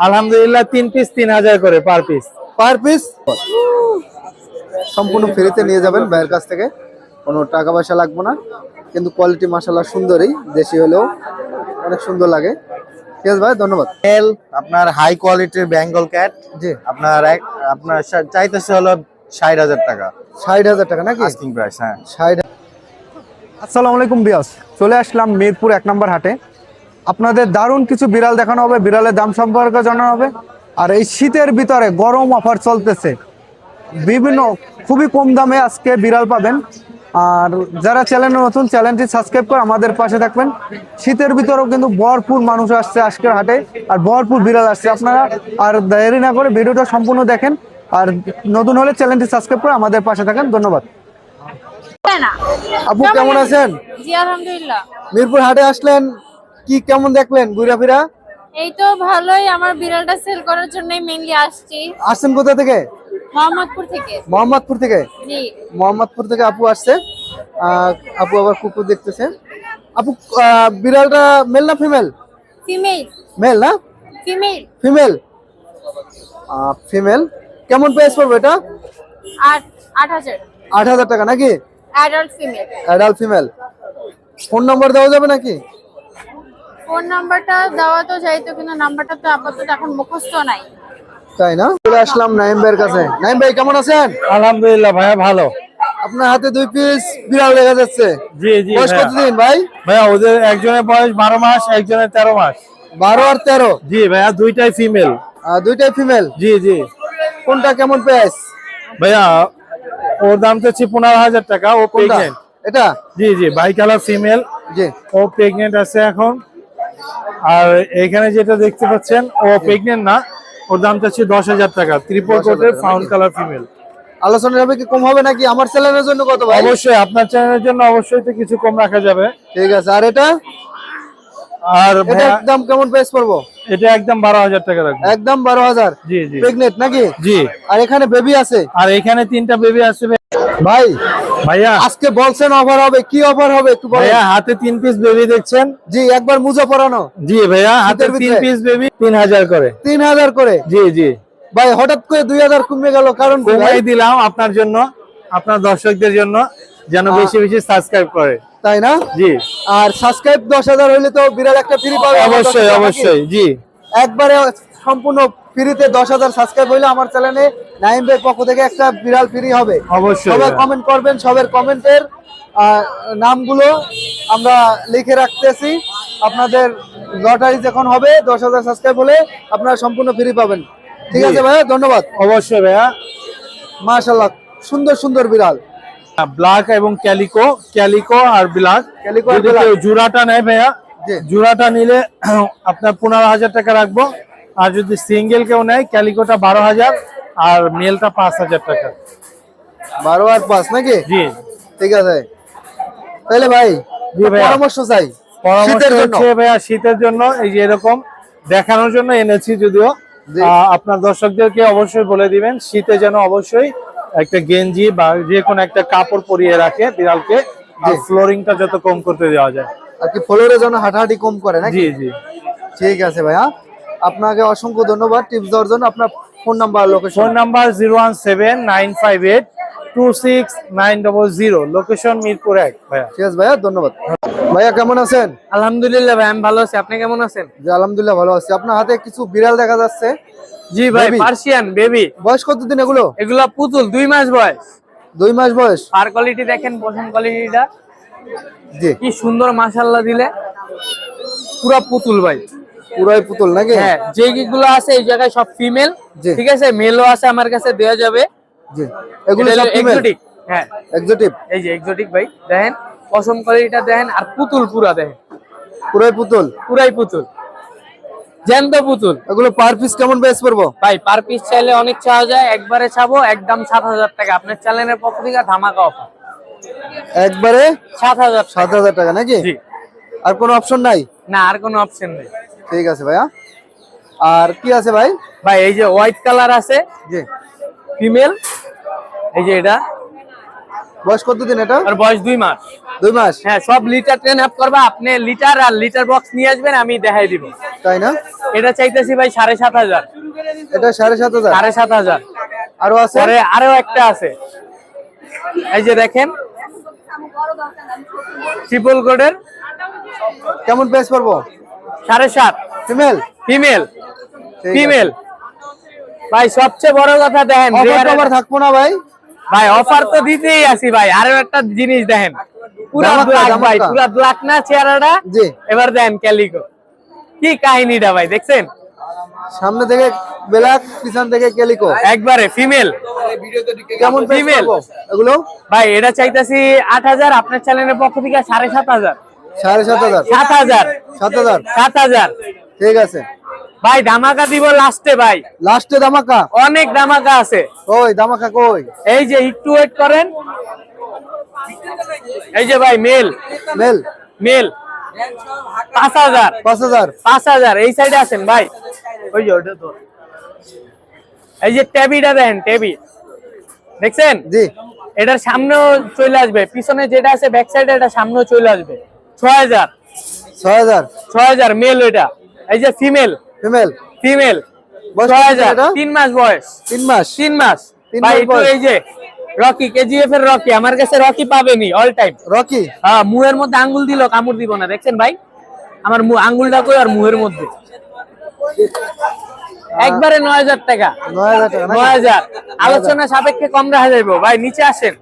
আলহামদুলিল্লাহ 3 পিস 3000 করে per piece. সম্পূর্ণ ফ্রিতে নিয়ে যাবেন ভাইয়ের কাছ থেকে, কোনো টাকা পয়সা লাগবে না। কিন্তু কোয়ালিটি মাশাআল্লাহ সুন্দরই, দেশি হলেও অনেক সুন্দর লাগে। ঠিক আছে ভাই, ধন্যবাদ। মেল আপনার হাই কোয়ালিটির বেঙ্গল ক্যাট, জি আপনার চাইতেছে হলো 60000 টাকা। 60000 টাকা নাকি আস্কিং প্রাইস? হ্যাঁ। 60। আসসালামু আলাইকুম বিয়াস, চলে আসলাম মিরপুর 1 নম্বর হাটে। আপনাদের দারুণ কিছু বিড়াল দেখানো হবে, বিড়ালের দাম সম্পর্কে জানানো হবে। আর এই শীতের ভিতরে গরম অফার চলতেছে, বিভিন্ন খুবই কম দামে আজকে বিড়াল পাবেন। আর যারা চ্যানেলে নতুন, চ্যানেলটি সাবস্ক্রাইব করে আমাদের পাশে থাকবেন। শীতের ভিতরেও কিন্তু ভরপুর মানুষ আসছে আজকের হাটে, আর ভরপুর বিড়াল আসছে। আপনারা আর দেরি না করে ভিডিওটা সম্পূর্ণ দেখেন, আর নতুন হলে চ্যানেলটি সাবস্ক্রাইব করে আমাদের পাশে থাকেন। ধন্যবাদ। আপু কেমন আছেন? জি আলহামদুলিল্লাহ। মিরপুর হাটে আসলেন, কি কেমন দেখলেন ঘুরাফেরা? এই তো ভালোই, আমার বিড়ালটা সেল করার জন্যই মেইনলি আসছি। আসছেন কোথা থেকে? মোহাম্মদপুর থেকে। মোহাম্মদপুর থেকে? জি। মোহাম্মদপুর থেকে আপু আসছে। আপু আবার কুকুর দেখতেছে। আপু বিড়ালটা মেল না ফিমেল? ফিমেল। মেল না ফিমেল। ফিমেল? ফিমেল। কেমন প্রাইস পড়বে এটা? 8000। 8000 টাকা নাকি? Adult female. Adult female. Phone number দেওয়া যাবে নাকি? ফোন নাম্বারটা দেওয়া তো যাইতো, কিন্তু নাম্বারটা তো আপাতত এখন মুখস্থ নাই। তাই না? চলে আসলাম নাইম ভাইয়ের কাছে। নাইম ভাই কেমন আছেন? আলহামদুলিল্লাহ ভাইয়া ভালো। আপনার হাতে 2 পিস বিড়াল দেখা যাচ্ছে। জি জি বয়স ভাইয়া। কতদিন ভাই? ভাইয়া ওদের একজনের বয়স 12 মাস, একজনের 13 মাস। 12 আর 13? জি ভাইয়া, দুইটাই ফিমেল। দুইটাই ফিমেল? জি জি। কোনটা কেমন প্রাইস? ভাইয়া ওর দাম তো 15000 টাকা। ও কোনটা? প্রেগনেন্ট। এটা? জি জি, বাই কালার ফিমেল। জি। ও প্রেগনেন্ট আছে এখন। আর এখানে যেটা দেখতে পাচ্ছেন ও প্রেগনেন্ট না, ওর দাম চাচ্ছি 10000 টাকা। ট্রিপল 10,000 কোটের টাকা ফাউন্ড নাকি? Colour female. আলোচনা হবে কি কম হবে নাকি? আমার চ্যানেলের জন্য কত ভাই? অবশ্যই আপনার চ্যানেলের জন্য অবশ্যই তো কিছু কম রাখা যাবে। ঠিক আছে। আর এটা? আর এটা ভাইয়া একদম কেমন প্রাইস পড়বো? এটা একদম 12000 টাকা রাখবো। একদম 12000? জি জি প্রেগনেন্ট নাকি? জি। আর এখানে বেবি আছে? আর এখানে 3টা বেবি আছে। ভাই ভাইয়া আজকে বলছেন অফার হবে, কি অফার হবে একটু বলেন। ভাইয়া হাতে 3 পিস বেবি দেখছেন? জি, একবার মুজা পরানো। জি ভাইয়া, হাতে শীতের 3 ভিতরে? পিস বেবি 3000 করে। 3000 করে? জি জি। ভাই হঠাৎ করে 2000 কমে গেল, কারণ কি ভাই? কমাই দিলাম আপনার জন্য, আপনার দর্শকদের জন্য, যেন বেশি বেশি সাবস্ক্রাইব করে। তাই না? জি। আর সাবস্ক্রাইব 10000 হইলে তো বিড়াল একটা ফ্রি পাবে। অবশ্যই অবশ্যই। জি। একবারে সম্পূর্ণ ফ্রিতে 10000 সাবস্ক্রাইব হইলে আমার চ্যানেলে নাইম ভাইয়ের পক্ষ থেকে একটা বিড়াল ফ্রি হবে। অবশ্যই। সবাই কমেন্ট করবেন, সবার কমেন্টের নামগুলো আমরা লিখে রাখতেছি। আপনাদের লটারি যখন হবে 10000 সাবস্ক্রাইব হলে আপনারা সম্পূর্ণ ফ্রি পাবেন। ঠিক জি। আছে ভাইয়া, ধন্যবাদ। অবশ্যই ভাইয়া। মাশাআল্লাহ, সুন্দর সুন্দর বিড়াল। ব্ল্যাক এবং ক্যালিকো, ক্যালিকো আর ব্ল্যাক। ক্যালিকো আর যদি ব্ল্যাক? কেউ জোড়াটা নেয় ভাইয়া, জি। জোড়াটা নিলে আপনার 15000 টাকা রাখবো। আর যদি সিঙ্গেল কেউ নেয়, ক্যালিকোটা 12000 আর মেলটা 5000 টাকা। 12 আর 5 নাকি? জি। ঠিক আছে। তাহলে ভাই জি ভাইয়া। পরামর্শ চাই পরামর্শ শীতের জন্য। হচ্ছে ভাইয়া শীতের জন্য এই যে এরকম দেখানোর জন্য এনেছি, যদিও জি। আপনার দর্শকদেরকে অবশ্যই বলে দিবেন শীতে যেন অবশ্যই একটা গেঞ্জি বা যে কোনো একটা কাপড় পরিয়ে রাখে বিড়ালকে, আর জি। ফ্লোরিংটা যত কম করতে দেওয়া যায়। আর কি ফ্লোরের জন্য হাঁটাহাঁটি কম করে নাকি? জি জি। ঠিক আছে ভাইয়া, আপনাকে অসংখ্য ধন্যবাদ টিপস দেওয়ার জন্য। আপনার phone number, location? Phone number 017958269000, location Mirpur 1 ভাইয়া। ঠিক আছে ভাইয়া, ধন্যবাদ। ভাইয়া কেমন আছেন? আলহামদুলিল্লাহ ভাই, আমি ভালো আছি। আপনি কেমন আছেন? জি আলহামদুলিল্লাহ ভালো আছি। আপনার হাতে কিছু বিড়াল দেখা যাচ্ছে। জি ভাই, Baby? Persian baby. বয়স কতদিন এগুলো? এগুলা পুতুল, 2 মাস বয়স। 2 মাস বয়স? ফার কোয়ালিটি দেখেন, পশম কোয়ালিটিটা জি। কি সুন্দর, মাশাআল্লাহ দিলে। পুরা পুতুল ভাই। পুরাই পুতুল নাকি? হ্যাঁ, যে গুলো আছে এই জায়গায় সব ফিমেল। জি। ঠিক আছে, মেলও আছে আমার কাছে, দেয়া যাবে। জি। এগুলো সব ফিমেল? এক্সোটিক। হ্যাঁ, এক্সোটিক? এই যে এক্সোটিক ভাই, দেখেন পশম কোয়ালিটিটা দেখেন, আর পুতুল পুরা দেখেন, পুরাই পুতুল? পুরাই পুতুল, জ্যান্ত পুতুল। এগুলো পার পিস কেমন প্রাইস পড়বো? ভাই পার পিস চাইলে অনেক চাওয়া যায়, একবারে চাবো একদম 7000 টাকা। আপনার চ্যানেলের পক্ষ থেকে ধামাকা অফার। একবারে 7000। 7000 টাকা নাকি? জি। আর কোনো অপশন নাই? না, আর কোনো অপশন নেই। ঠিক আছে ভাইয়া। আর কি আছে ভাই? ভাই এই যে হোয়াইট কালার আছে জি। ফিমেল, এই যে এটা বয়স কতদিন এটা? আর বয়স 2 মাস। 2 মাস। হ্যাঁ, সব লিটার ট্রেন আপ করবা, আপনি লিটার আর লিটার বক্স নিয়ে আসবেন, আমি দেখাই দিব। তাই না? এটা চাইতেছি ভাই 7,500। এটা 7,500। 7,500। আরো আছে? পরে আরো একটা আছে, এই যে দেখেন ট্রিপল কোডের, কেমন প্রাইস পড়বো? 7,500। ফিমেল? ফিমেল, ঠিক ফিমেল ভাই। সবচেয়ে বড় কথা দেখেন, অফার থাকবো না ভাই? ভাই অফার তো দিতেই আছি ভাই। আরো একটা জিনিস দেখেন, পুরা ধামাকা, ব্ল্যাক ভাই, ধামাকা। পুরা ব্ল্যাক না চেহারাটা? জি। এবার দেখেন ক্যালিকো, কি কাহিনীটা ভাই দেখছেন? সামনে থেকে ব্ল্যাক, পিছন থেকে ক্যালিকো, একবারে ফিমেল। কেমন প্রাইস ফিমেল পড়বো এগুলো? ভাই এটা চাইতাছি 8,000, আপনার চ্যানেলের পক্ষ থেকে 7,500। 7,500। 7,000। 7,000। 7,000 ঠিক আছে ভাই, ধামাকা দিব লাস্টে ভাই, লাস্টে ধামাকা। অনেক ধামাকা আছে। কই ধামাকা কই? এই যে একটু ওয়েট করেন, এই যে ভাই মেল, মেল মেল 5,000। 5,000। 5,000 এই সাইডে আছেন ভাই, ওই যে ওটা তো, এই যে ট্যাবিটা দেখেন, ট্যাবি দেখছেন? জি। এটার সামনেও চলে আসবে, পিছনে যেটা আছে ব্যাক সাইডে, এটা সামনেও চলে আসবে। 6,000। 6,000। 6,000 মেল ওইটা। এই যে ফিমেল, ফিমেল? ফিমেল বয়স 6,000। কত এটা? 3 মাস বয়স। 3 মাস। 3 মাস 3 ভাই। মাস একটু বয়স। এই যে রকি, কেজিএফ এর রকি, আমার কাছে রকি পাবেনি অল টাইম। রকি? হ্যাঁ, মুহের মধ্যে আঙ্গুল দিল, কামড় দিব না, দেখছেন ভাই? আমার আঙ্গুলটা কই আর মুহের মধ্যে। একবারে 9,000 টাকা। 9,000 টাকা নাকি? 9,000 আলোচনা সাপেক্ষে কম রাখা যাবে ভাই। নিচে আসেন,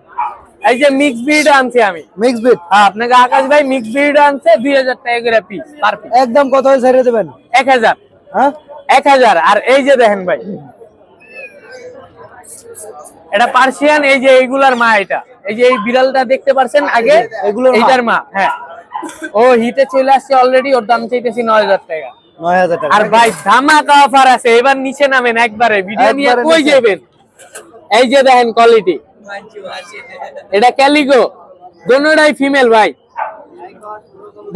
এই যে মিক্স ব্রিড আনছি আমি। Mix breed? হ্যাঁ, আপনাকে আকাশ ভাই মিক্স ব্রিড আনছে, 2,000 টাকা করে পিস পার পিস। একদম কত হয়ে ছেড়ে দেবেন? 1,000। হ্যাঁ 1,000। আর এই যে দেখেন ভাই, এটা পার্সিয়ান, এই যে এইগুলার মা, এটা এই যে এই বিড়ালটা দেখতে পারছেন আগে, এগুলোর মা? এইটার মা। হ্যাঁ, ও হিটে চলে আসছে অলরেডি, ওর দাম চাইতেছি 9,000 টাকা। 9,000 টাকা। আর ভাই ধামাকা অফার আছে, এবার নিচে নামেন একবারে, ভিডিও নিয়ে একবারে কই নিচে। যাবেন? এই যে দেখেন কোয়ালিটি, এটা ক্যালিকো, দোনোটাই ফিমেল ভাই।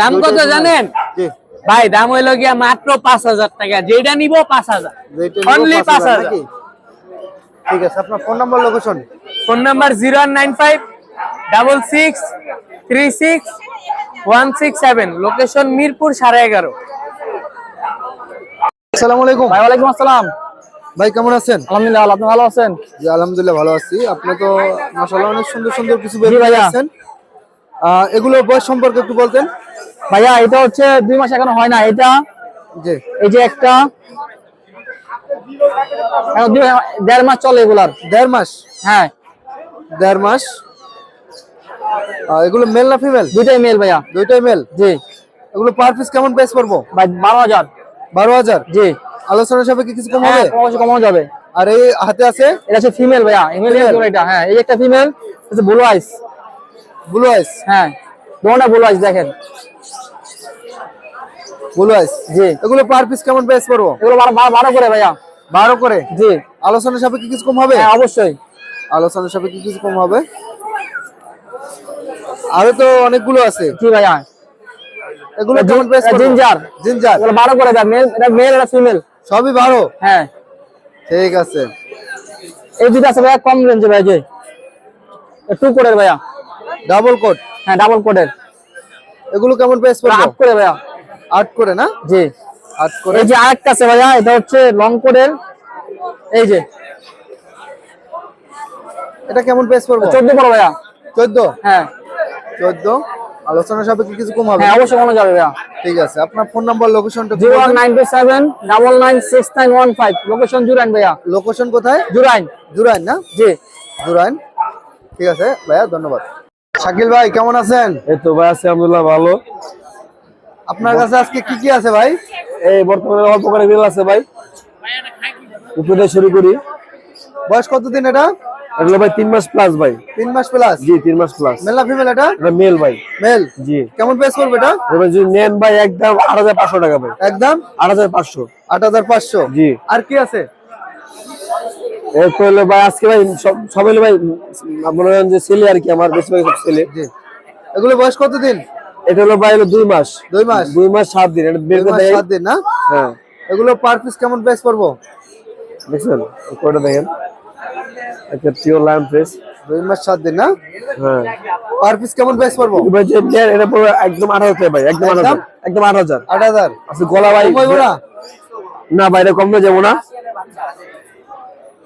দাম কত জানেন জি। ভাই? দাম হইলো গিয়া মাত্র 5,000 টাকা, যেটা নিব 5,000, যেটা নিবো অনলি 5,000 5,000। নাকি? ঠিক আছে, আপনার phone number, location? Phone number 09566366167, location Mirpur 11.5। আসসালামু আলাইকুম ভাই ওয়ালাইকুম আসসালাম। ভাই, কেমন আছেন? আলহামদুলিল্লাহ, আপনি ভালো আছেন? জি আলহামদুলিল্লাহ ভালো আছি। আপনি তো মাশাআল্লাহ অনেক সুন্দর সুন্দর কিছু বের জি ভাইয়া। করেছেন। এগুলো বয়স সম্পর্কে একটু বলতেন? ভাইয়া এটা হচ্ছে 2 মাস এখনো হয় না। এটা জি। এই যে একটা 1.5 মাস চলে এগুলার। 1.5 মাস? হ্যাঁ, 1.5 মাস। এগুলো মেল না ফিমেল? দুইটাই মেল ভাইয়া। দুইটাই মেল? জি এগুলো পার পিস কেমন প্রাইস পড়বো? ভাই 12,000। 12,000? জি। আলোচনা সাপেক্ষে কিছু কম হ্যাঁ, হবে? অবশ্যই কমানো যাবে। আর এই হাতে আছে? এটা হচ্ছে ফিমেল ভাইয়া, ইংলিশ এটা। হ্যাঁ, এই একটা ফিমেল, হচ্ছে ব্লু আইস। ব্লু আইস? হ্যাঁ, দুটোটা ব্লু আইস দেখেন। ব্লু আইস? জি। এগুলো পার পিস কেমন প্রাইস পড়বো? এগুলো 12 করে ভাইয়া। 12 করে? জি। আলোচনা সাপেক্ষে কিছু কম হবে? হ্যাঁ, অবশ্যই। আলোচনা সাপেক্ষে কিছু কম হবে। আরো তো অনেকগুলো আছে। জি ভাইয়া। এগুলো কেমন প্রাইস পড়বে? জিঞ্জার। জিঞ্জার? এগুলো 12 করে ভাই, মেল, এটা মেল, এটা ফিমেল। সবই 12? হ্যাঁ। ঠিক আছে। এই দুটো আছে ভাইয়া কম রেঞ্জে ভাই, যে 2 কোডের ভাইয়া। Double coat? হ্যাঁ, ডাবল কোডের। এগুলো কেমন প্রাইস পড়বে? 8 করে ভাইয়া। 8 করে না? জি। 8 করে। এই যে আরেকটা আছে ভাইয়া, এটা হচ্ছে লং কোডের, এই যে এটা কেমন প্রাইস পড়বে? 14 করে ভাইয়া। 14? হ্যাঁ 14। আলোচনা সাপেক্ষে কিছু কম হবে? হ্যাঁ, অবশ্যই কমানো যাবে ভাইয়া। ঠিক আছে, আপনার ফোন নাম্বার, লোকেশনটা? 01927996915, লোকেশন জুরাইন ভাইয়া। লোকেশন কোথায়? জুরাইন। জুরাইন না? জি। জুরাইন। ঠিক আছে ভাইয়া, ধন্যবাদ। শাকিল ভাই, কেমন আছেন? এই তো ভাই আছি আলহামদুলিল্লাহ ভালো। আপনার কাছে আজকে কি কি আছে ভাই? এই বর্তমানে অল্প করে বিল আছে ভাই, উপরে শুরু করি। বয়স কতদিন এটা? এগুলো ভাই 3 মাস প্লাস ভাই। 3 মাস প্লাস? জি 3 মাস প্লাস। মেল না ফিমেল এটা? এটা মেল ভাই। মেল? জি। কেমন প্রাইস পড়বে এটা? এবার যদি নেন ভাই একদম 8,500 টাকা ভাই। একদম 8,500। 8,500? জি। আর কি আছে? এরপর হলো ভাই আজকে ভাই সব হলো ভাই মনে করেন যে ছেলে আর কি, আমার বেশিরভাগ সব ছেলে। জি। এগুলো বয়স কতদিন? এটা হলো ভাই হলো 2 মাস। 2 মাস? 2 মাস 7 দিন। এটা 2 বের করে মাস দেয়। 7 দিন না? হ্যাঁ। এগুলো পার পিস কেমন প্রাইস পড়বো? দেখছেন কোডটা দেখেন, একটা পিওর লায়ন ফেস। 2 মাস 7 দিন না? হ্যাঁ পার পিস কেমন প্রাইস পড়বো? ভাই যে প্লেয়ার এটা পুরো একদম 8000 টাকা ভাই, একদম 8000, একদম 8000। 8000 আচ্ছা গলা ভাই কম হইবো না? না বাইরে কম না যাবো না।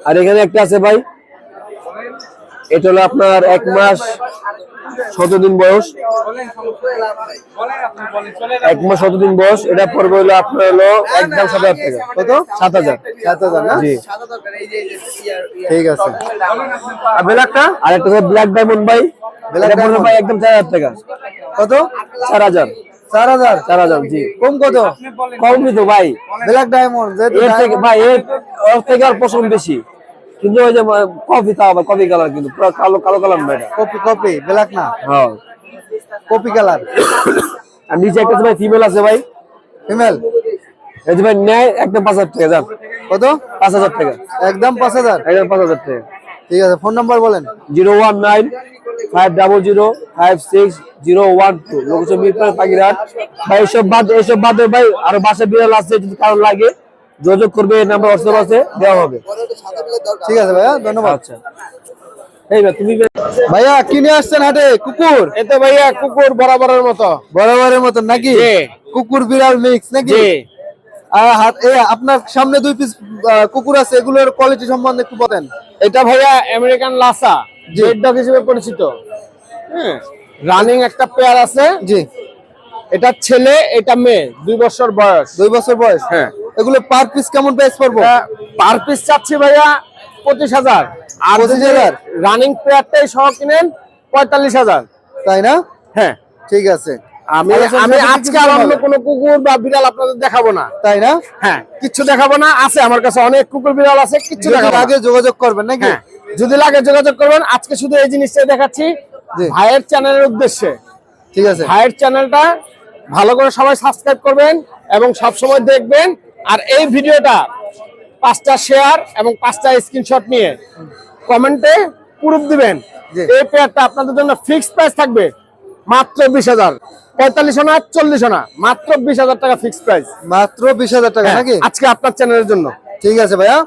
আর এখানে একটা আছে ভাই, এটা হলো আপনার 1 মাস 17 দিন বয়স, 1 মাস 17 দিন বয়স। এটা পড়বে হলো আপনার হলো একদম 7000 টাকা। কত? 7000। 7000 না? জি ঠিক আছে। আর ব্ল্যাকটা, আর একটা ব্ল্যাক ডায়মন্ড ভাই, Black এটা পড়বে diamond। ভাই একদম 4000 টাকা। কত? 4000। 4000 4000 জি। কম কত? কমই তো ভাই, ব্ল্যাক ডায়মন্ড যেহেতু এর থেকে ভাই ওর থেকে আর পছন্দ বেশি, কিন্তু ওই যে কফি তা আবার কফি কালার, কিন্তু পুরো কালো কালো কালার না এটা। কপি কপি ব্ল্যাক না, হ্যাঁ। Copy colour. আর নিচে একটা ভাই ফিমেল আছে ভাই, ফিমেল এই যে ভাই নেয় একদম 5000 টাকা। যান কত? 5000 টাকা, একদম 5000। একদম 5000 টাকা। ঠিক আছে, ফোন নাম্বার বলেন। 019-500-56012, লোকেশন মিরপুর পাখিরহাট। ভাই এসব বাদে ভাই আরো বাসা বিড়াল আছে, যদি কারো লাগে যোগাযোগ করবে, এই নাম্বার হোয়াটসঅ্যাপ আছে, দেওয়া হবে। ঠিক আছে ভাইয়া, ধন্যবাদ। আচ্ছা এই ভাই তুমি ভাইয়া কিনে আসছেন হাটে কুকুর? এতে ভাইয়া কুকুর বরাবরের মতো। বরাবরের মতন নাকি? জি। কুকুর বিড়াল মিক্স নাকি? জি। আপনার সামনে 2 পিস কুকুর আছে, এগুলোর কোয়ালিটি সম্বন্ধে একটু বলেন। এটা ভাইয়া আমেরিকান লাসা, জি। রেড ডগ হিসেবে পরিচিত। হ্যাঁ, রানিং একটা পেয়ার আছে। জি। এটা ছেলে, এটা মেয়ে, 2 বছর বয়স। 2 বছর বয়স। হ্যাঁ। এগুলো পার পিস কেমন প্রাইস পড়বো? পার পিস চাচ্ছি ভাইয়া 25000, আর 25000 রানিং পেয়ারটাই সহ কিনেন 45000। তাই না? হ্যাঁ, ঠিক আছে। আমি আলোচনা আমি সাপেক্ষে আজকে কিছু আর কম অন্য হবে? কোনো কুকুর বা বিড়াল আপনাদের দেখাবো না। তাই না? হ্যাঁ, কিচ্ছু দেখাবো না। আছে আমার কাছে অনেক কুকুর বিড়াল আছে, কিচ্ছু যদি দেখাবো না। আগে যোগাযোগ করবেন নাকি? হ্যাঁ, যদি লাগে যোগাযোগ করবেন। আজকে শুধু এই জিনিসটাই দেখাচ্ছি জি। ভাইয়ের চ্যানেলের উদ্দেশ্যে। ঠিক আছে। ভাইয়ের চ্যানেলটা ভালো করে সবাই সাবস্ক্রাইব করবেন এবং সব সময় দেখবেন। আর এই ভিডিওটা 5টা শেয়ার এবং 5টা স্ক্রিনশট নিয়ে কমেন্টে প্রুফ দিবেন। জি। এই পেয়ারটা আপনাদের জন্য ফিক্সড প্রাইস থাকবে মাত্র 20000, 45 না 40 না, মাত্র 20000 টাকা ফিক্সড প্রাইস। মাত্র 20000 টাকা নাকি? আজকে আপনার চ্যানেলের জন্য। ঠিক আছে ভাইয়া,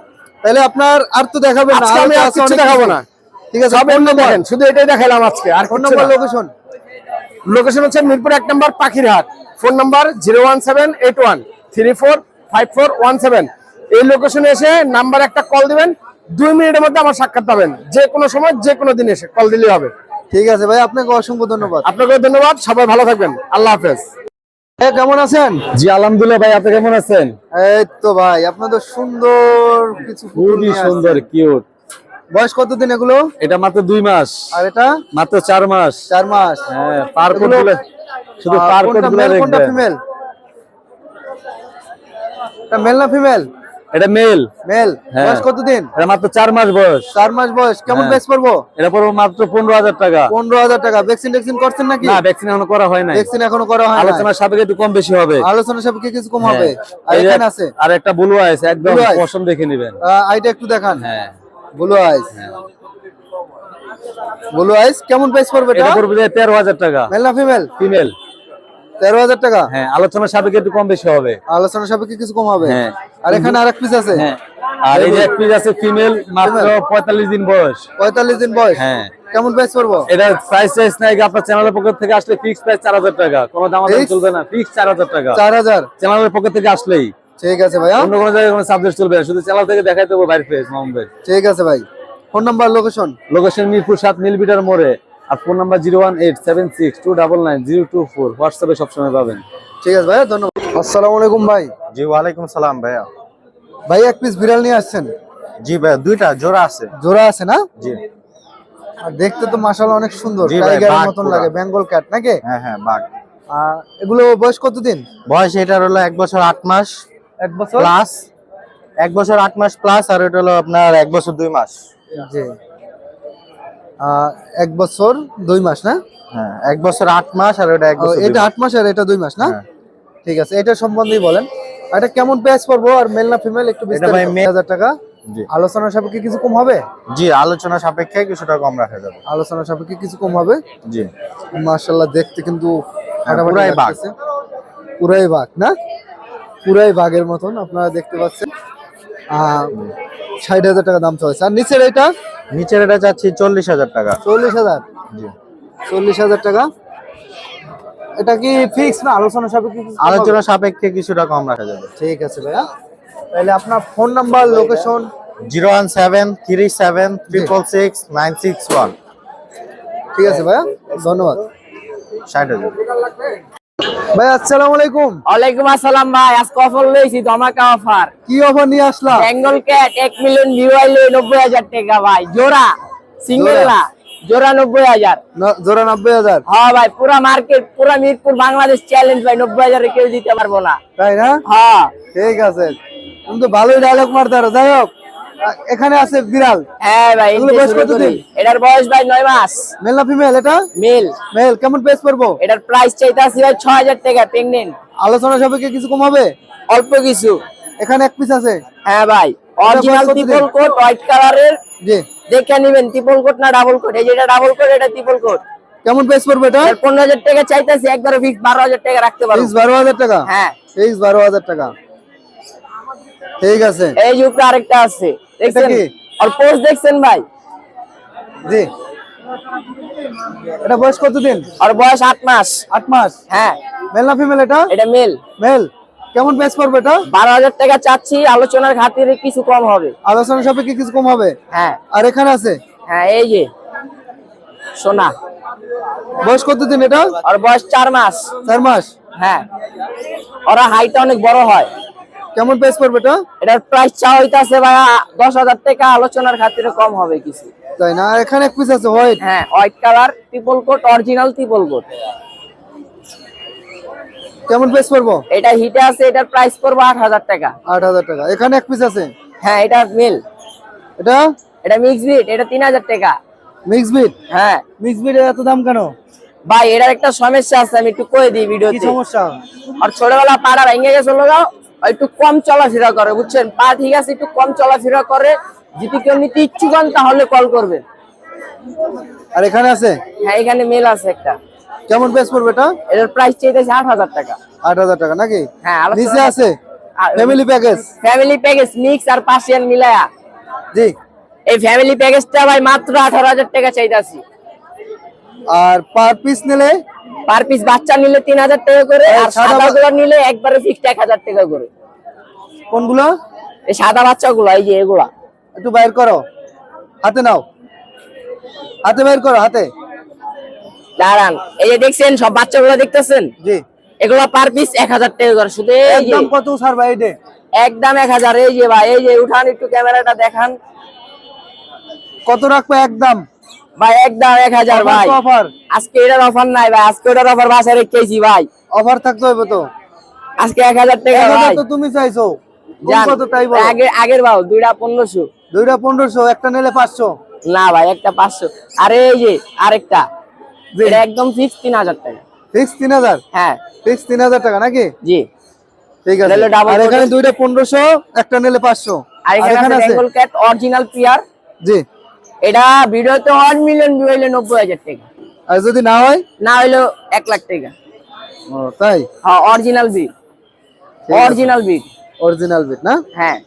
তাহলে আপনার আর তো দেখাবেন না? আজকে আমি আর আছে কিছু অনেক দেখাবো কিছু। না। ঠিক আছে, সব ফোন এমনি নাম্বার, দেখেন, শুধু এটাই দেখালাম আজকে। আর phone phone number, number, location. Location হচ্ছে মিরপুর 1 নম্বর পাখিরহাট। Phone number 01781345417। এই লোকেশনে এসে নাম্বার একটা কল দিবেন, 2 মিনিটের মধ্যে আমার সাক্ষাৎ পাবেন। যে কোনো সময় যে কোনো দিন এসে কল দিলেই হবে। ঠিক আছে ভাই, আপনাকে অসংখ্য ধন্যবাদ। আপনাকে ধন্যবাদ, সবাই ভালো থাকবেন, আল্লাহ হাফেজ। কেমন আছেন? জি আলহামদুলিল্লাহ ভাই, আপনি কেমন আছেন? এই তো ভাই, আপনাদের সুন্দর কিছু কুকুর খুবই নিয়ে আসছেন। সুন্দর, কিউট। বয়স কতদিন এগুলো? এটা মাত্র 2 মাস, আর এটা মাত্র 4 মাস। 4 মাস। হ্যাঁ, পারকোড এগুলো- গুলো শুধু পারকোড কোনটা গুলো মেল কোনটা দেখবেন। ফিমেল? এটা মেল না ফিমেল? এটা মেল। মেল। হ্যাঁ। বয়স কতদিন? এটা মাত্র 4 মাস বয়স। 4 মাস বয়স। কেমন হ্যাঁ। প্রাইস পড়বো? এটা পড়বে মাত্র 15000 টাকা। 15000 টাকা। ভ্যাকসিন করছেন নাকি? না, ভ্যাকসিন এখনো করা হয় নাই। ভ্যাকসিন এখনো করা হয় না। আলোচনার সাপেক্ষে একটু কম বেশি হবে। আলোচনা সাপেক্ষে কিছু কম হবে। হ্যাঁ। আর এই যে এখানে আছে আর একটা ব্লু আইস, একদম Blue eyes। পছন্দ দেখে নেবেন। আইটা একটু দেখান। হ্যাঁ, ব্লু আইস। ব্লু আইস কেমন প্রাইস পড়বে এটা? এটা পড়বে যে 13000 টাকা। মেল না ফিমেল? ফিমেল। 13000 টাকা। হ্যাঁ, আলোচনার সাপেক্ষে একটু কম বেশি হবে। আলোচনা সাপেক্ষে কিছু কম হবে। হ্যাঁ। আর এখানে আরেক পিস আছে। হ্যাঁ, আর এই যে এক পিস আছে ফিমেল, মাত্র 45 দিন বয়স। 45 দিন বয়স। হ্যাঁ, কেমন প্রাইস পড়বো? এটা প্রাইস নাই, আপনার চ্যানেলের পক্ষ থেকে আসলে ফিক্স প্রাইস 4000 টাকা, কোনো দামাদামি Fix? চলবে না, ফিক্স 4000 টাকা 4000। চ্যানেলের পক্ষ থেকে আসলেই। ঠিক আছে ভাইয়া, অন্য কোনো জায়গায় কোনো সাবজেক্ট চলবে না, শুধু চ্যানেল থেকে দেখাই দেবো বাইরে ফেস মোহাম্মদ। ঠিক আছে ভাই। Phone number, location? Location Mirpur 7 millimetre মোড়ে। আর ফোন নাম্বার 01876299024। হোয়াটসঅ্যাপে সবসময় পাবেন। ঠিক আছে ভাইয়া, ধন্যবাদ। আসসালামু আলাইকুম ভাই। জি ওয়ালাইকুম সালাম ভাইয়া। ভাই এক পিস বিড়াল নিয়ে আসছেন? জি ভাইয়া, 2টা জোড়া আছে। জোড়া আছে না? জি আর দেখতে তো মাশাআল্লাহ অনেক সুন্দর, জি ভাই, টাইগারের বাঘ মতন পুরা। লাগে, বেঙ্গল ক্যাট নাকি? হ্যাঁ হ্যাঁ, বাঘ। এগুলো বয়স কতদিন? বয়স এটার হলো 1 বছর 8 মাস 1 বছর প্লাস। 1 বছর 8 মাস প্লাস, আর এটা হলো আপনার 1 বছর 2 মাস। জি। 1 বছর 2 মাস না? হ্যাঁ, 1 বছর 8 মাস আর এটা 1 বছর 2 এটা মাস। 8 মাস আর এটা 2 মাস না? হ্যাঁ। ঠিক আছে, এটা সম্বন্ধেই বলেন। এটা কেমন প্রাইস পড়বো? আর মেল না ফিমেল একটু এটা ভাই বিস্তারিত? male। 1000 টাকা। জি আলোচনা সাপেক্ষে কিছু কম হবে? জি, আলোচনা সাপেক্ষে কিছুটা কম রাখা যাবে। আলোচনা সাপেক্ষে কিছু কম হবে। জি মাশাআল্লাহ দেখতে কিন্তু ফাটাফাটি পুরাই বাঘ। লাগতেছে। পুরাই বাঘ না? পুরাই বাঘের মতন আপনারা দেখতে পাচ্ছেন। 60000 টাকা দাম চলছে। আর নিচের এটা? নিচের এটা চাচ্ছি 40,000 টাকা। 40,000, জি 40,000 টাকা। এটা কি ফিক্স না আলোচনা সাপেক্ষে কিছু কম হবে? আলোচনা সাপেক্ষে কিছুটা কম রাখা যাবে। ঠিক আছে ভাইয়া। তাহলে আপনার ফোন নাম্বার, লোকেশন। 01737666961। ঠিক আছে ভাইয়া, ধন্যবাদ। 60,000। ভাই আসসালামু আলাইকুম। ওয়ালাইকুম আসসালাম ভাই, আজকে অফার লইছি, ধামাকা অফার। কি অফার নিয়ে আসলা? বেঙ্গল ক্যাট 1 মিলিয়ন ভিউ আইলো 90,000 টাকা ভাই, জোড়া, সিঙ্গেল জোড়া? না, জোড়া 90,000। জোড়া 90,000? হ্যাঁ ভাই, পুরা মার্কেট, পুরা মিরপুর বাংলাদেশ চ্যালেঞ্জ ভাই, 90,000 এ কেউ দিতে পারবো না। তাই না? হ্যাঁ ঠিক আছে, তুমি তো ভালোই ডায়লগ মারতে পারো। যাই হোক, এখানে আছে বিড়াল, হ্যাঁ ভাই, এগুলো এটাই বয়স শুরু কতদিন? করি। এটার বয়স ভাই 9 মাস। মেল না ফিমেল? এটা মেল। মেল। কেমন প্রাইস পড়বো? এটার প্রাইস চাইতাছি ভাই 6,000 টাকা প্রেগনেন্ট। আলোচনা সাপেক্ষে কিছু কম হবে? অল্প কিছু। এখানে এক পিস আছে। হ্যাঁ ভাই, অরিজিনাল কতদিন? ট্রিপল কোট হোয়াইট কালারের। জি। দেখে নিবেন, ট্রিপল কোট না ডাবল কোট। এই যেটা ডাবল কোট, এটা ট্রিপল কোট। কেমন প্রাইস পড়বে এটা? 15,000 টাকা চাইতেছি, একবারে ফিক্স 12,000 টাকা রাখতে পারবো। ফিক্স 12,000 টাকা? হ্যাঁ ফিক্স 12,000 টাকা। ঠিক আছে। এই যে উপরে আরেকটা আছে, দেখছেন? কি? আর পোস্ট দেখছেন ভাই? জি। এটা বয়স কতদিন? আর বয়স 8 মাস। 8 মাস? হ্যাঁ। মেল না ফিমেল এটা? এটা মেল। মেল। কেমন প্রাইস পড়বে এটা? 12,000 টাকা চাচ্ছি, আলোচনার খাতিরে কিছু কম হবে। আলোচনা সাপেক্ষে কিছু কম হবে? হ্যাঁ। আর এখানে আছে? হ্যাঁ, এই যে সোনা। বয়স কতদিন এটা? আর বয়স 4 মাস। 4 মাস? হ্যাঁ। ওরা হাইটটা অনেক বড় হয়। কেমন প্রাইস পড়বে এটা? এটার প্রাইস চাওয়া হইতাছে ভাই 10,000 টাকা, আলোচনার খাতিরে কম হবে কিছু। তাই না? আর এখানে এক পিস আছে হোয়াইট। হ্যাঁ, white colour, triple coat, original triple coat. কেমন প্রাইস পড়বো? এটা হিটে আছে, এটার প্রাইস পড়বে 8,000 টাকা। 8,000 টাকা। এখানে এক পিস আছে। হ্যাঁ, এটা মেল। এটা এটা মিক্স ব্রিড, এটা 3,000 টাকা। Mix breed? হ্যাঁ মিক্স বিট এত দাম কেন? ভাই, এটার একটা সমস্যা আছে, আমি একটু কয়ে দিই কি ভিডিওতে। সমস্যা? আর ছোটবেলা পাড়া ভেঙে গেছে লোগাও, একটু কম চলাফেরা করে, বুঝছেন? পা ঠিক আছে, একটু কম চলাফেরা করে। যদি কেউ নিতে ইচ্ছুক হন তাহলে কল করবেন। আর এখানে আছে? হ্যাঁ, এখানে মেল আছে একটা। কেমন প্রাইস পড়বে এটা? এটার প্রাইস চাইতেছে 8,000 টাকা। 8,000 টাকা নাকি? হ্যাঁ, নিচে আছে family package? Family package mix আর পার্সিয়ান মিলায়া। জি। এই ফ্যামিলি প্যাকেজটা ভাই মাত্র 18,000 টাকা চাইতাছি। আর পার পিস নিলে? পার পিস বাচ্চা নিলে 3,000 টাকা করে, আর সাদা সাদাগুলো নিলে একবারে ফিক্সড 1,000 টাকা করে। কোনগুলো? এই সাদা বাচ্চাগুলো, এই যে এগুলা। একটু বাইর করো, হাতে নাও, হাতে বাইর করো, হাতে। দাঁড়ান, এই যে দেখছেন সব বাচ্চাগুলো দেখতেছেন? জি। এগুলা পার পিস 1,000 টাকা করে শুধু। এই যে একদম কত স্যার ভাই এটা? একদম 1,000। এই যে ভাই, এই যে উঠান, একটু ক্যামেরাটা দেখান। কত রাখবে একদম? ভাই একদম 1,000 ভাই। অফার? আজকে এটার অফার নাই ভাই, আজকে ওটার অফার বাসায় রেখেছি ভাই। অফার থাকতে হবে তো। আজকে 1,000 টাকা 1000 ভাই। তো তুমি চাইছো, জান, কত তাই বলো? আগের ভাও দুইটা 1500। দুইটা 1500, একটা নিলে 500। না ভাই, একটা 500। আরে এই যে আরেকটা, এটা একদম ফিক্স 3,000 টাকা। ফিক্স 3,000? হ্যাঁ ফিক্স 3,000 টাকা নাকি? জি। ঠিক আছে। তাহলে double আর এখানে coat- দুইটা 1500, একটা নিলে 500। আর এখানে আছে বেঙ্গল ক্যাট অরিজিনাল পিয়ার। জি। এটা ভিডিওতে 1 মিলিয়ন ভিউ হইলে 90,000 টাকা। আর যদি না হয়? না হইলো 1 লাখ টাকা। ও তাই? হ্যাঁ, original breed. Original breed. Original breed না? হ্যাঁ।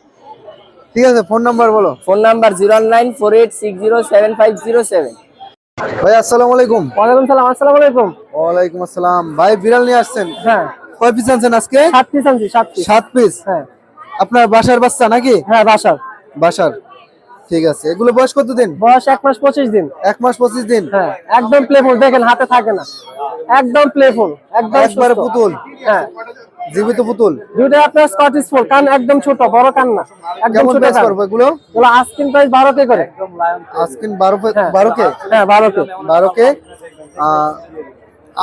ঠিক আছে, ফোন নাম্বার বলো। Phone number 09486075007। ভাই আসসালামু আলাইকুম। ওয়ালাইকুম সালাম। আসসালামু আলাইকুম। ওয়ালাইকুম আসসালাম। ভাই বিড়াল নিয়ে আসছেন? হ্যাঁ। কয় পিস আনছেন আজকে? 7 পিস আনছি, 7 পিস। 7 পিস? হ্যাঁ। আপনার বাসার বাচ্চা নাকি? হ্যাঁ, বাসার। বাসার। ঠিক আছে। এগুলো বয়স কতদিন? বয়স 1 মাস 25 দিন। 1 মাস 25 দিন? হ্যাঁ, একদম প্লেফুল, দেখেন হাতে থাকে না, একদম প্লেফুল, একদম একবারে সুস্থ। পুতুল? হ্যাঁ, জীবিত পুতুল? দুইটা আপনার স্কটিশ ফোল্ড, কান একদম ছোট, বড় কান না, একদম কেমন ছোট প্রাইস কান। পড়বে এগুলো? এগুলো আস্কিং প্রাইস 12 কে করে। আজকিন 12 হ্যাঁ। 12 কে? হ্যাঁ, 12 কে। 12 কে।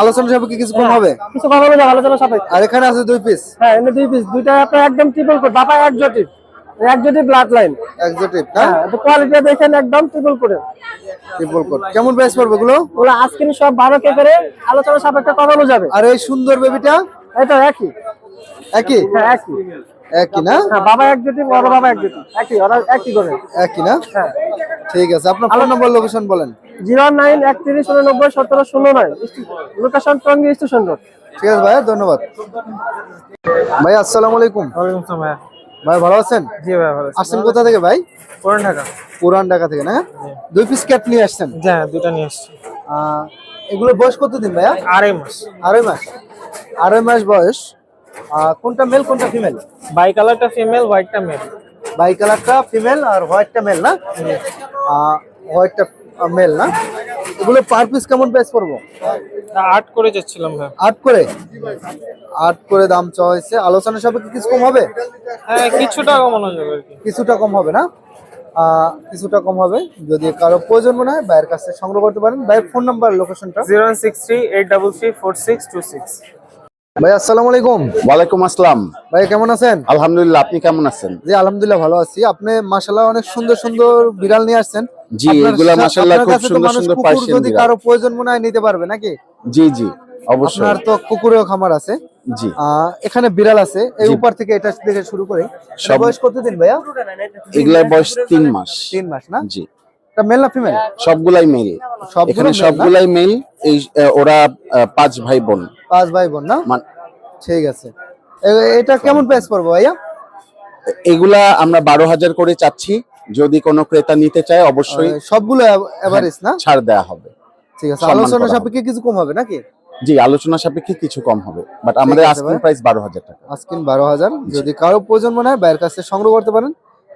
আলোচনা সাপেক্ষে কিছু কম হবে? কিছু কথা বলে আলোচনা সাপেক্ষে। আর এখানে আছে 2 পিস? হ্যাঁ, এনে 2 পিস, দুইটা আপনার একদম ট্রিপল কোট, বাবা exotic, exotic blood line. Exotic না? হ্যাঁ, তো কোয়ালিটি দেখেন একদম ট্রিপল কোট। Triple coat. কেমন প্রাইস পড়বে এগুলো? ওগুলো আস্কিং সব 12 কে করে, আলোচনা সাপেক্ষে কথা বলা যাবে। আর এই সুন্দর বেবিটা? এটা একই। একই? হ্যাঁ, একই। একই না? হ্যাঁ, বাবা একজোটিভ, ওর বাবা একজোটিভ, একই, ওরা একই করে। একই না? হ্যাঁ। ঠিক আছে। আপনার ফোন নাম্বার, লোকেশন বলেন। 0913897009, লোকেশন টঙ্গী স্টেশন রোড। ঠিক আছে ভাই, ধন্যবাদ। ভাই আসসালামু আলাইকুম। ওয়ালাইকুম আসসালাম ভাইয়া। ভাই ভালো আছেন? জি ভাই ভালো আসছেন কোথা থেকে ভাই? পুরান ঢাকা। পুরান ঢাকা থেকে না? 2 পিস ক্যাট নিয়ে আসছেন। হ্যাঁ, দুটো নিয়ে আসছি। এগুলো বয়স কতদিন ভাইয়া? 2.5 মাস। 2.5 মাস। 2.5 মাস বয়স। কোনটা মেল কোনটা ফিমেল? বাই কালারটা ফিমেল, হোয়াইটটা মেল। বাই কালারটা ফিমেল আর হোয়াইটটা মেল না? হোয়াইটটা মেল না? এগুলো পার পিস কেমন প্রাইস পড়বো? 8 করে যাচ্ছিলাম ভাই। 8 করে? 8 করে দাম চাওয়া হয়েছে। আলোচনা সাপেক্ষে কিছু কম হবে? হ্যাঁ, কিছুটা কমানো যাবে আর কি। কিছুটা কম হবে না? কিছুটা কম হবে। যদি কারো প্রয়োজন মনে হয় ভাইয়ের কাছে সংগ্রহ করতে পারেন। ভাইয়ের ফোন নাম্বার লোকেশনটা? 0163-833-4626। ভাই আসসালামু আলাইকুম। ওয়ালাইকুম আসসালাম। ভাই কেমন আছেন? আলহামদুলিল্লাহ, আপনি কেমন আছেন? জি আলহামদুলিল্লাহ ভালো আছি। আপনি মাশাআল্লাহ অনেক সুন্দর সুন্দর বিড়াল নিয়ে আসছেন। জি, আপনার এগুলা মাশাআল্লাহ আপনার খুব কাছে তো সুন্দর মানুষ সুন্দর কুকুর পার্সিয়ান যদি বিড়াল। কারো প্রয়োজন মনে হয় নিতে পারবে নাকি? জি জি, অবশ্যই। আপনার তো কুকুরেও খামার আছে। জি, এখানে বিড়াল আছে। এই জি। উপর থেকে এটা দেখে শুরু করি। সব- বয়স কতদিন ভাইয়া? এগুলার বয়স 3 মাস। 3 মাস না? জি, এটা মেল না ফিমেল? সবগুলাই মেল। সবগুলো এখানে male না? সবগুলাই মেল। এই ওরা 5 ভাই বোন। 5 ভাই বোন না? ঠিক আছে। এটা কেমন প্রাইস পড়বে ভাইয়া? এগুলা আমরা 12,000 করে চাচ্ছি। যদি কোনো ক্রেতা নিতে চায় অবশ্যই সবগুলো এভারেজ না? ছাড় দেওয়া হবে। ঠিক আছে। সম্মান আলোচনা করা হবে। সাপেক্ষে কিছু কম হবে নাকি? জি, আলোচনা সাপেক্ষে কিছু কম হবে, বাট আমাদের আছে আস্কিং ভাই। প্রাইস 12,000 টাকা। আজকিন 12,000। যদি কারো প্রয়োজন মনে হয় ভাইয়ের কাছে সংগ্রহ করতে পারেন।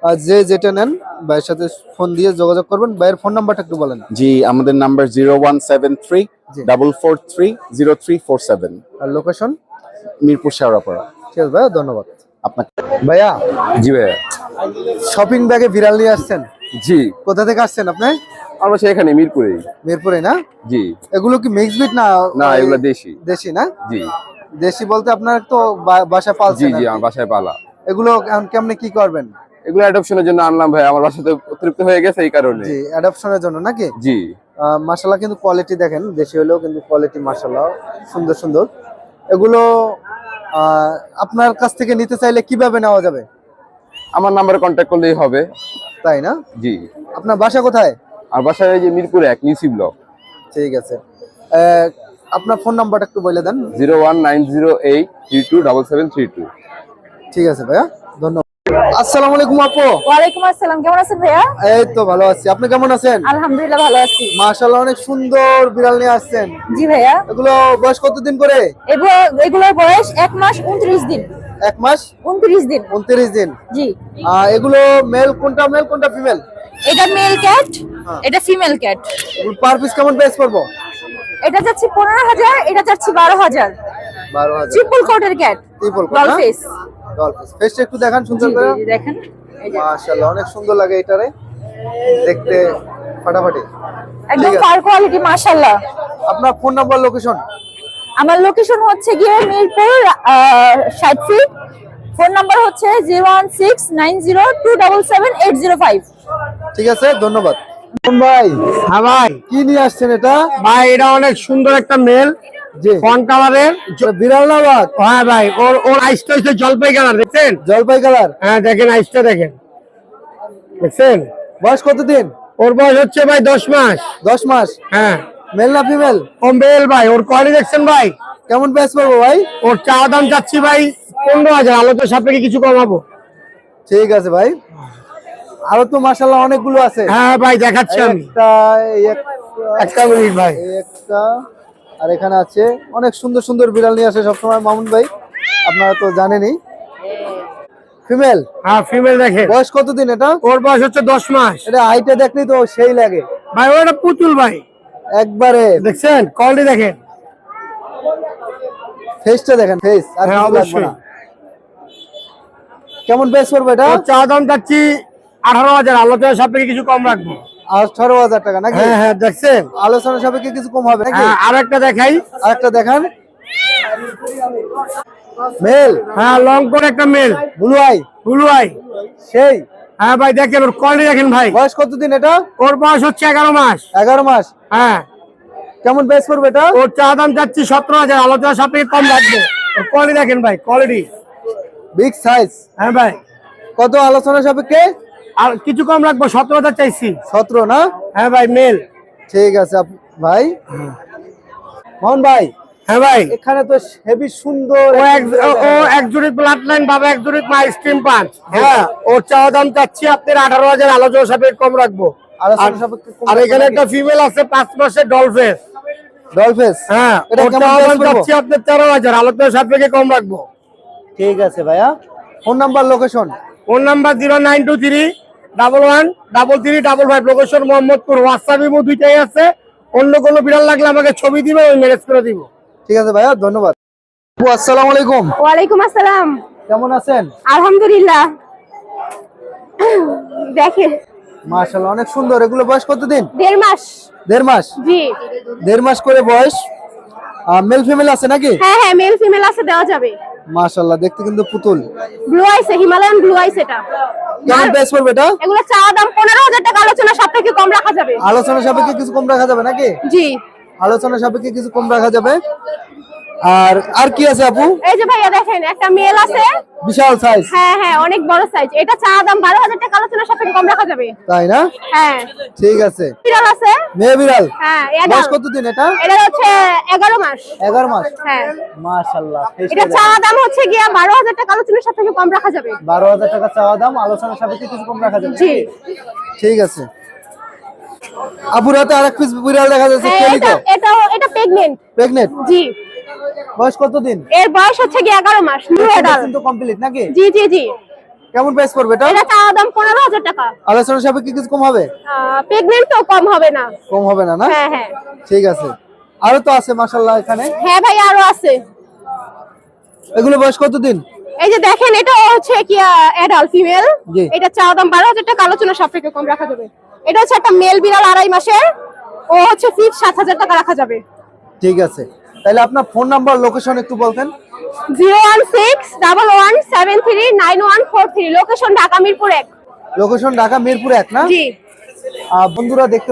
আর যে যেটা নেন ভাইয়ের সাথে ফোন দিয়ে যোগাযোগ করবেন। ভাইয়ের ফোন নাম্বারটা একটু বলেন। জি, আমাদের নাম্বার 0173-443-0347। আর লোকেশন? মিরপুর শেওড়াপাড়া। ঠিক আছে ভাইয়া, ধন্যবাদ আপনাকে। ভাইয়া। জি ভাইয়া। শপিং ব্যাগে বিড়াল নিয়ে আসছেন? জি, কোথা থেকে আসছেন আপনি? আমরা সেখানে মিরপুরে। মিরপুরে না? জি, এগুলো কি মিক্স বিট না? না এগুলো দেশি। দেশি না? জি দেশি বলতে আপনার তো বাসায় জি পালছেন? জি, আর আমার কি। বাসায় পালা। এগুলো এখন কেমনে কি করবেন? এগুলো অ্যাডপশনের জন্য আনলাম ভাই, আমার বাসাতে অতিরিক্ত হয়ে গেছে এই কারণে। জি, অ্যাডপশনের জন্য নাকি? জি, মাশাআল্লাহ কিন্তু কোয়ালিটি দেখেন, দেশি হলেও কিন্তু কোয়ালিটি মাশাআল্লাহ সুন্দর সুন্দর। এগুলো আপনার কাছ থেকে নিতে চাইলে কিভাবে নেওয়া যাবে? আমার নাম্বারে কন্ট্যাক্ট করলেই হবে। তাই না? জি, আপনার বাসা কোথায়? আর বাসায় এই যে মিরপুরে 1 নিউসি ব্লক। ঠিক আছে। আপনার ফোন নাম্বারটা একটু বলে দেন। 01908327732। ঠিক আছে ভাইয়া, ধন্যবাদ। আসসালামু আলাইকুম আপু। ওয়ালাইকুম আসসালাম, কেমন আছেন ভাইয়া? এই তো ভালো আছি। আপনি কেমন আছেন? আলহামদুলিল্লাহ ভালো আছি। মাশাআল্লাহ অনেক সুন্দর বিড়াল নিয়ে আসছেন। জি ভাইয়া। এগুলো বয়স কতদিন করে? এগুলোর বয়স 1 মাস 29 দিন। 1 মাস 29 দিন। 29 দিন। জি। এগুলো মেল কোনটা ফিমেল? এটা মেল ক্যাট, এটা ফিমেল ক্যাট। পার পিস কেমন প্রাইস পড়বো? এটা যাচ্ছে 15,000, এটা যাচ্ছে 12,000। 12,000। ট্রিপল কোটের ক্যাট, ট্রিপল কোট ডল না? ফেস। ডলফিস ফেসটা একটু দেখান সুন্দর জি করে। জি, দেখেন এই যে মাশাআল্লাহ অনেক সুন্দর লাগে এটারে দেখতে, ফাটাফাটি। একদম ঠিক আছে। ফার কোয়ালিটি মাশাআল্লাহ। আপনার ফোন নাম্বার লোকেশন? আমার লোকেশন হচ্ছে গিয়ে মিরপুর 60 ফিট। ফোন নাম্বার হচ্ছে 01690277805। ঠিক আছে, ধন্যবাদ। ভাই, হ্যাঁ ভাই। কি নিয়ে আসছেন এটা? ভাই, এটা অনেক সুন্দর একটা মেল, জি, ফন কালারের। বিড়াল না বাঘ? হ্যাঁ ভাই, ওর আইসটা হচ্ছে জলপাই কালার, দেখছেন? জলপাই কালার। হ্যাঁ দেখেন, আইসটা দেখেন, দেখছেন? বয়স কতদিন? ওর বয়স হচ্ছে ভাই 10 মাস। 10 মাস। হ্যাঁ, মেল না ফিমেল? ও মেল ভাই। ওর কোয়ালিটি দেখছেন ভাই? কেমন প্রাইস পড়বো ভাই? ওর চাওয়া দাম চাচ্ছি ভাই 15,000, আলোচনা সাপেক্ষে কিছু কমাবো। ঠিক আছে ভাই। আরো তো মাশাআল্লাহ অনেকগুলো আছে। হ্যাঁ ভাই, দেখাচ্ছি আমি। একটা মিনিট ভাই। একটা আর এখানে আছে অনেক সুন্দর সুন্দর বিড়াল নিয়ে আসে সবসময় মামুন ভাই, আপনারা তো জানেনই। ফিমেল? হ্যাঁ, ফিমেল দেখেন। বয়স কতদিন এটা? ওর বয়স হচ্ছে 10 মাস। এটা হাইটে দেখলেই তো সেই লাগে ভাই, ওটা পুতুল ভাই, একবারে। দেখছেন? কোয়ালিটি দেখেন। ফেসটা দেখেন, ফেস আর হ্যাঁ, কিছু লাগবে অবশ্যই। না। কেমন প্রাইস পড়বে এটা? ওর চাওয়া দাম চাচ্ছি 18,000, আলোচনা সাপেক্ষে কিছু কম রাখবো। 18,000 টাকা নাকি? হ্যাঁ হ্যাঁ, দেখছেন? আলোচনা সাপেক্ষে কিছু কম হবে নাকি? হ্যাঁ, আর একটা দেখাই। আরেকটা দেখান। মেল? হ্যাঁ, লং করে একটা male, blue eye. Blue eye. সেই? হ্যাঁ ভাই, দেখেন ওর কোয়ালিটি দেখেন ভাই। বয়স কতদিন এটা? ওর বয়স হচ্ছে 11 মাস। 11 মাস। হ্যাঁ, কেমন প্রাইস পড়বে এটা? ওর চাওয়া দাম চাচ্ছি 17,000, আলোচনা সাপেক্ষে কম রাখবো। ওর কোয়ালিটি দেখেন ভাই, কোয়ালিটি। Big size. হ্যাঁ ভাই, কত আলোচনা সাপেক্ষে? আর কিছু কম রাখবো, 17,000 চাইছি। 17 না? হ্যাঁ ভাই, মেল। ঠিক আছে ভাই। মোহন ভাই, হ্যাঁ ভাই, এখানে তো হেভি সুন্দর ও এক জুড়ি ব্লাড লাইন বাবা, এক জুড়ি মা স্ট্রিম পাঁচ। হ্যাঁ, ওর চাওয়া দাম চাচ্ছি আপনার 18,000, আলোচনা সাপেক্ষে কম রাখবো। আলোচনা সাপেক্ষে কম আর এখানে একটা ফিমেল আছে 5 মাসের ডলফেস। ডলফেস। হ্যাঁ, এটা ওর কেমন চাওয়া price দাম পড়বো? চাচ্ছি আপনার 13,000, আলোচনা সাপেক্ষে কম রাখবো। ঠিক আছে ভাইয়া, phone number location. Phone number 0923-113355, location Mohammadpur. WhatsApp imo দুইটাই আছে। অন্য কোনো বিড়াল লাগলে আমাকে ছবি দিবে, ওই ম্যানেজ করে দিব। ঠিক আছে ভাইয়া, ধন্যবাদ। আপু আসসালামু আলাইকুম, ওয়ালাইকুম আসসালাম। কেমন আছেন? আলহামদুলিল্লাহ। দেখে মাশাআল্লাহ, অনেক সুন্দর। এগুলো বয়স কতদিন? 1.5 মাস। 1.5 মাস। জি। 1.5 মাস করে বয়স। মেল ফিমেল আছে নাকি? হ্যাঁ হ্যাঁ, মেল ফিমেল আছে, দেওয়া যাবে। মাশাআল্লাহ, দেখতে কিন্তু পুতুল। ব্লু আইস, হিমালয়ান ব্লু আইস এটা। কেমন প্রাইস পড়বে এটা? এগুলো চাওয়া দাম 15,000 টাকা, আলোচনা সাপেক্ষে কম রাখা যাবে। আলোচনা সাপেক্ষে কিছু কম রাখা যাবে নাকি? জি। আলোচনা সাপেক্ষে কিছু কম রাখা যাবে। আর কি আছে আপু? এই যে ভাইয়া দেখেন, একটা মেল আছে, বিশাল সাইজ। হ্যাঁ হ্যাঁ, অনেক বড় সাইজ। এটা চাওয়া দাম 12,000 টাকা, আলোচনা সাপেক্ষে কম রাখা যাবে। তাই না? হ্যাঁ। ঠিক আছে। বিড়াল আছে, মেয়ে বিড়াল। হ্যাঁ। বয়স কতদিন এটা? এটা হচ্ছে 11 মাস। 11 মাস। হ্যাঁ। মাশাআল্লাহ, এটা চাওয়া দাম হচ্ছে গিয়া 12,000 টাকা, আলোচনা সাপেক্ষে কম রাখা যাবে। 12,000 টাকা চাওয়া দাম, আলোচনা সাপেক্ষে কিছু কম রাখা যাবে। জি। ঠিক আছে। আপুর হাতে আরেক পিস বিড়াল দেখা যাচ্ছে, হ্যাঁ, কেলিকো। এটা প্রেগন্যান্ট। প্রেগন্যান্ট। জি। বয়স কতদিন? এর বয়স হচ্ছে গিয়া 11 মাস। New adult. কিন্তু কমপ্লিট নাকি? জি জি জি। কেমন প্রাইস পড়বে এটা? এটা চাওয়া দাম 15,000 টাকা। আলোচনা সাপেক্ষে কিছু কম হবে? প্রেগন্যান্ট তো কম হবে না। কম হবে না, না? হ্যাঁ হ্যাঁ। ঠিক আছে। আরো তো আছে মাশাআল্লাহ এখানে। হ্যাঁ ভাই, আরো আছে। এগুলো বয়স কতদিন? এই যে দেখেন, এটা হচ্ছে কি অ্যাডাল্ট ফিমেল। জি। এটা চাওয়া দাম 12,000 টাকা, আলোচনা সাপেক্ষে কম রাখা যাবে। এটা হচ্ছে একটা মেল বিড়াল, 2.5 মাসের। ও হচ্ছে ফিক্স 7,000 টাকা রাখা যাবে। ঠিক আছে। তাহলে আপনার ফোন নাম্বার, লোকেশন একটু বলতেন। 01611739143, লোকেশন ঢাকা মিরপুর 1। লোকেশন ঢাকা মিরপুর 1 না? জি। বন্ধুরা দেখতে